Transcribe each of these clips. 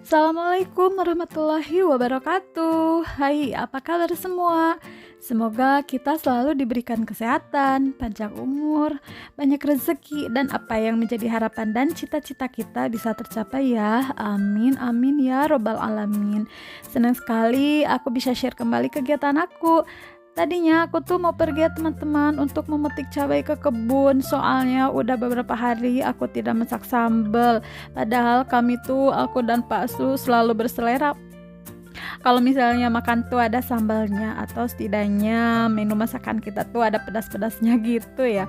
Assalamualaikum warahmatullahi wabarakatuh. Hai, apa kabar semua? Semoga kita selalu diberikan kesehatan, panjang umur, banyak rezeki, dan apa yang menjadi harapan dan cita-cita kita bisa tercapai ya. Amin, amin ya robbal alamin. Senang sekali aku bisa share kembali kegiatan aku. Tadinya aku tuh mau pergi ya teman-teman untuk memetik cabai ke kebun. Soalnya udah beberapa hari aku tidak masak sambal. Padahal kami tuh, aku dan Pak Su selalu berselera kalau misalnya makan tuh ada sambalnya, atau setidaknya menu masakan kita tuh ada pedas-pedasnya gitu ya.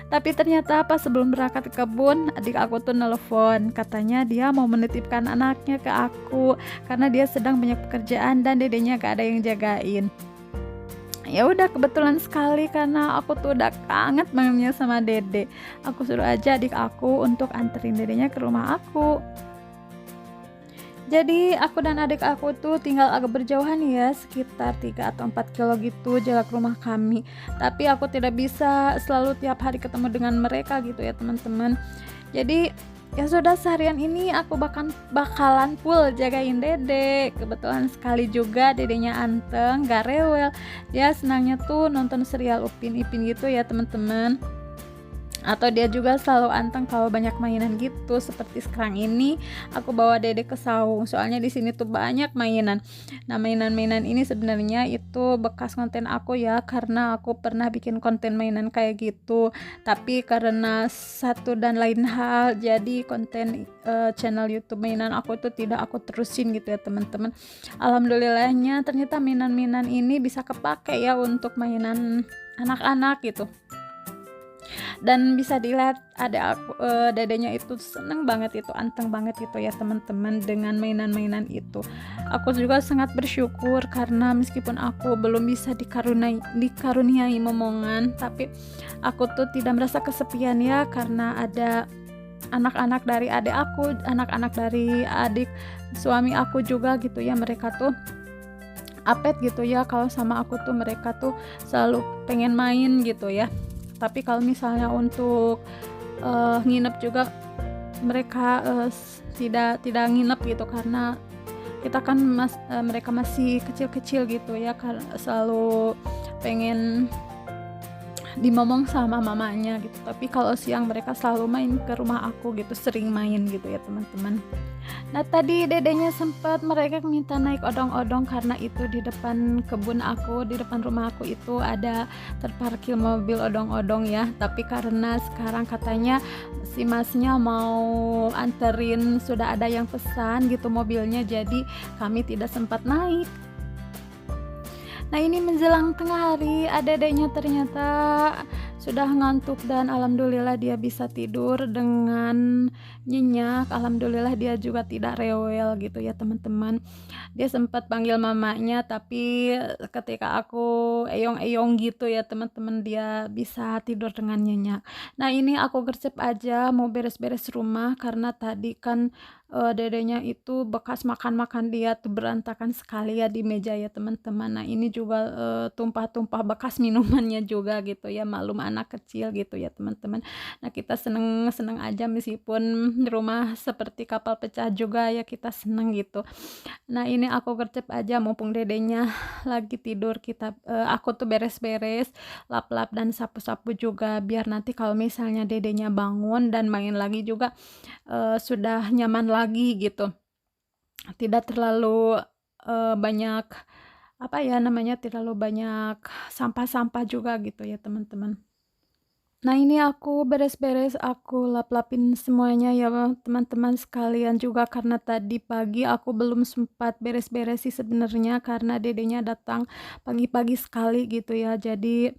Tapi ternyata pas sebelum berangkat ke kebun, adik aku tuh nelpon, katanya dia mau menitipkan anaknya ke aku karena dia sedang banyak pekerjaan dan dedenya gak ada yang jagain. Ya udah, kebetulan sekali karena aku tuh udah kangen bangetnya sama dede. Aku suruh aja adik aku untuk anterin dedenya ke rumah aku. Jadi aku dan adik aku tuh tinggal agak berjauhan ya, sekitar 3 atau 4 kilo gitu jarak rumah kami. Tapi aku tidak bisa selalu tiap hari ketemu dengan mereka gitu ya teman-teman. Jadi ya sudah, seharian ini aku bakalan full jagain dede. Kebetulan sekali juga dedenya anteng, gak rewel. Dia senangnya tuh nonton serial Upin Ipin gitu ya teman-teman. Atau dia juga selalu anteng kalau banyak mainan gitu. Seperti sekarang ini aku bawa dede ke saung, soalnya di sini tuh banyak mainan. Nah, mainan-mainan ini sebenarnya itu bekas konten aku ya, karena aku pernah bikin konten mainan kayak gitu. Tapi karena satu dan lain hal, jadi konten channel YouTube mainan aku itu tidak aku terusin gitu ya teman-teman. Alhamdulillahnya ternyata mainan-mainan ini bisa kepake ya untuk mainan anak-anak gitu. Dan bisa dilihat ada aku, dedenya itu seneng banget, itu anteng banget gitu ya teman-teman dengan mainan-mainan itu. Aku juga sangat bersyukur karena meskipun aku belum bisa dikaruniai momongan, tapi aku tuh tidak merasa kesepian ya, karena ada anak-anak dari adik aku, anak-anak dari adik suami aku juga gitu ya. Mereka tuh apet gitu ya, kalau sama aku tuh mereka tuh selalu pengen main gitu ya. Tapi kalau misalnya untuk nginep juga, mereka tidak nginep gitu, karena kita kan mereka masih kecil-kecil gitu ya, karena selalu pengen dimomong sama mamanya gitu. Tapi kalau siang mereka selalu main ke rumah aku gitu, sering main gitu ya teman-teman. Nah, tadi dedenya sempat mereka minta naik odong-odong karena itu di depan kebun aku, di depan rumah aku itu ada terparkir mobil odong-odong ya. Tapi karena sekarang katanya si masnya mau anterin, sudah ada yang pesan gitu mobilnya, jadi kami tidak sempat naik. Nah, ini menjelang tengah hari, adek-adeknya ternyata sudah ngantuk dan alhamdulillah dia bisa tidur dengan nyenyak. Alhamdulillah dia juga tidak rewel gitu ya teman-teman. Dia sempat panggil mamanya, tapi ketika aku eyong-eyong gitu ya teman-teman, dia bisa tidur dengan nyenyak. Nah, ini aku gercep aja mau beres-beres rumah karena tadi kan dedenya itu bekas makan-makan dia tuh berantakan sekali ya di meja ya teman-teman. Nah, ini juga tumpah-tumpah bekas minumannya juga gitu ya, malum anak kecil gitu ya teman-teman. Nah, kita seneng-seneng aja meskipun rumah seperti kapal pecah juga ya, kita seneng gitu. Nah, ini aku gercep aja mumpung dedenya lagi tidur, aku tuh beres-beres, lap-lap dan sapu-sapu juga, biar nanti kalau misalnya dedenya bangun dan main lagi juga sudah nyaman lagi gitu. Tidak terlalu banyak apa ya namanya, terlalu banyak sampah-sampah juga gitu ya teman-teman. Nah, ini aku beres-beres, aku lap-lapin semuanya ya teman-teman sekalian juga, karena tadi pagi aku belum sempat beres-beres sih sebenarnya karena dedenya datang pagi-pagi sekali gitu ya. Jadi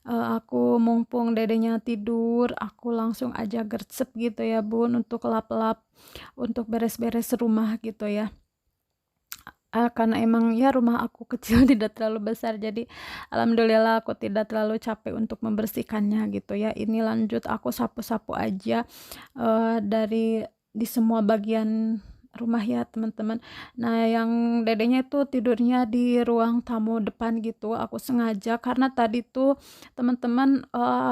aku mumpung dedenya tidur, aku langsung aja gercep gitu ya bun, untuk lap-lap, untuk beres-beres rumah gitu ya. Karena emang ya rumah aku kecil tidak terlalu besar, jadi alhamdulillah aku tidak terlalu capek untuk membersihkannya gitu ya. Ini lanjut aku sapu-sapu aja dari di semua bagian rumah ya teman-teman. Nah, yang dedenya itu tidurnya di ruang tamu depan gitu. Aku sengaja karena tadi tuh teman-teman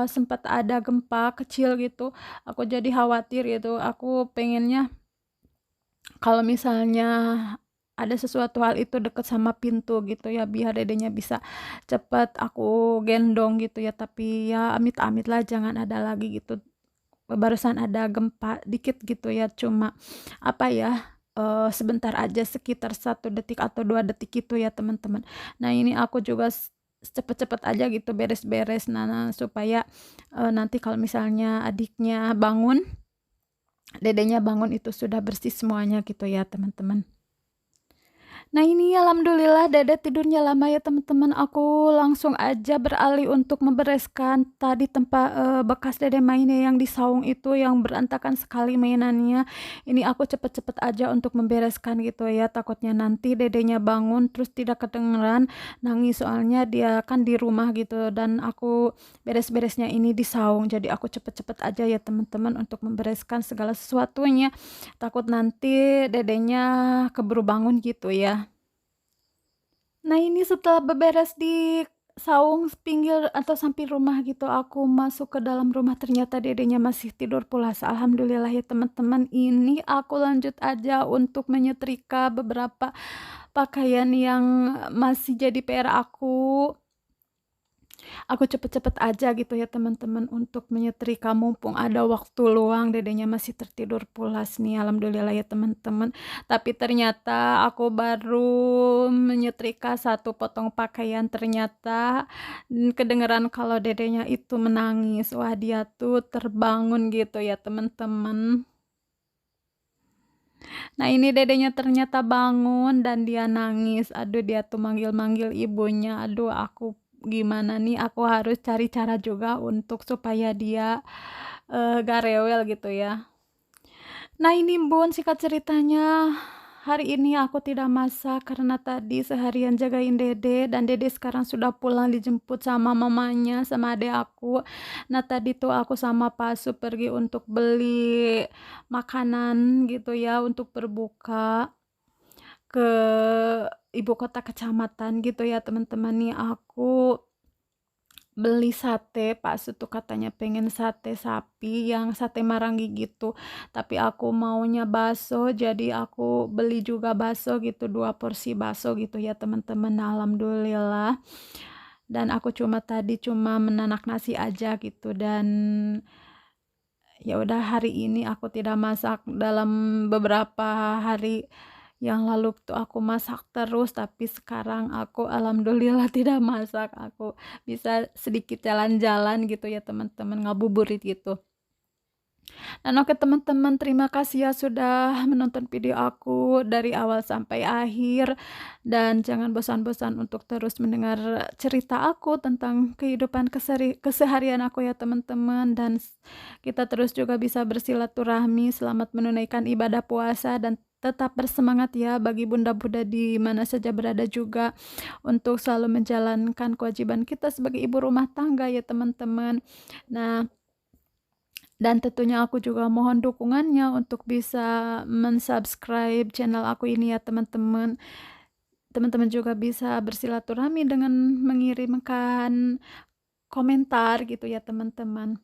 sempat ada gempa kecil gitu. Aku jadi khawatir gitu. Aku pengennya kalau misalnya ada sesuatu hal itu deket sama pintu gitu ya, biar dedenya bisa cepet aku gendong gitu ya, tapi ya amit-amit lah jangan ada lagi gitu. Barusan ada gempa dikit gitu ya, cuma apa ya, sebentar aja sekitar 1 detik atau 2 detik gitu ya teman-teman. Nah ini aku juga cepet-cepet aja gitu beres-beres, nah supaya, nanti kalau misalnya adiknya bangun, dedenya bangun itu sudah bersih semuanya gitu ya teman-teman. Nah ini alhamdulillah Dede tidurnya lama ya teman-teman, aku langsung aja beralih untuk membereskan tadi tempat, bekas Dede mainnya yang di saung itu yang berantakan sekali mainannya. Ini aku cepet-cepet aja untuk membereskan gitu ya, takutnya nanti Dedenya bangun terus tidak kedengeran nangis, soalnya dia kan di rumah gitu dan aku beres-beresnya ini di saung. Jadi aku cepet-cepet aja ya teman-teman untuk membereskan segala sesuatunya, takut nanti Dedenya keburu bangun gitu ya. Nah ini setelah beberes di saung pinggir atau samping rumah gitu, aku masuk ke dalam rumah ternyata dedenya masih tidur pulas. Alhamdulillah ya teman-teman, ini aku lanjut aja untuk menyetrika beberapa pakaian yang masih jadi PR aku. Aku cepet-cepet aja gitu ya teman-teman untuk menyetrika mumpung ada waktu luang, dedenya masih tertidur pulas nih alhamdulillah ya teman-teman. Tapi ternyata aku baru menyetrika 1 potong pakaian, ternyata kedengeran kalau dedenya itu menangis. Wah dia tuh terbangun gitu ya teman-teman. Nah ini dedenya ternyata bangun dan dia nangis, aduh dia tuh manggil-manggil ibunya, aduh aku gimana nih, aku harus cari cara juga untuk supaya dia, gak rewel gitu ya. Nah ini Bun, singkat ceritanya, hari ini aku tidak masak karena tadi seharian jagain Dede dan Dede sekarang sudah pulang dijemput sama mamanya, sama adek aku. Nah tadi tuh aku sama Pasu pergi untuk beli makanan gitu ya untuk berbuka ke ibu kota kecamatan gitu ya teman-teman nih, aku beli sate. Pak Su katanya pengen sate sapi yang sate Marangi gitu, tapi aku maunya bakso jadi aku beli juga bakso gitu, 2 porsi bakso gitu ya teman-teman. Nah, alhamdulillah dan aku cuma menanak nasi aja gitu dan ya udah hari ini aku tidak masak. Dalam beberapa hari yang lalu tuh aku masak terus, tapi sekarang aku alhamdulillah tidak masak, aku bisa sedikit jalan-jalan gitu ya teman-teman, ngabuburit gitu. Dan oke teman-teman, terima kasih ya sudah menonton video aku dari awal sampai akhir dan jangan bosan-bosan untuk terus mendengar cerita aku tentang kehidupan keseharian aku ya teman-teman, dan kita terus juga bisa bersilaturahmi. Selamat menunaikan ibadah puasa dan tetap bersemangat ya bagi bunda-bunda di mana saja berada juga untuk selalu menjalankan kewajiban kita sebagai ibu rumah tangga ya teman-teman. Nah, dan tentunya aku juga mohon dukungannya untuk bisa mensubscribe channel aku ini ya teman-teman. Teman-teman juga bisa bersilaturahmi dengan mengirimkan komentar gitu ya teman-teman.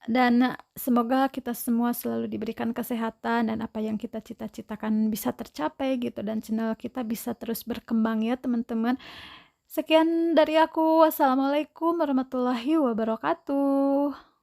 Dan semoga kita semua selalu diberikan kesehatan dan apa yang kita cita-citakan bisa tercapai gitu, dan channel kita bisa terus berkembang ya teman-teman. Sekian dari aku. Wassalamualaikum warahmatullahi wabarakatuh.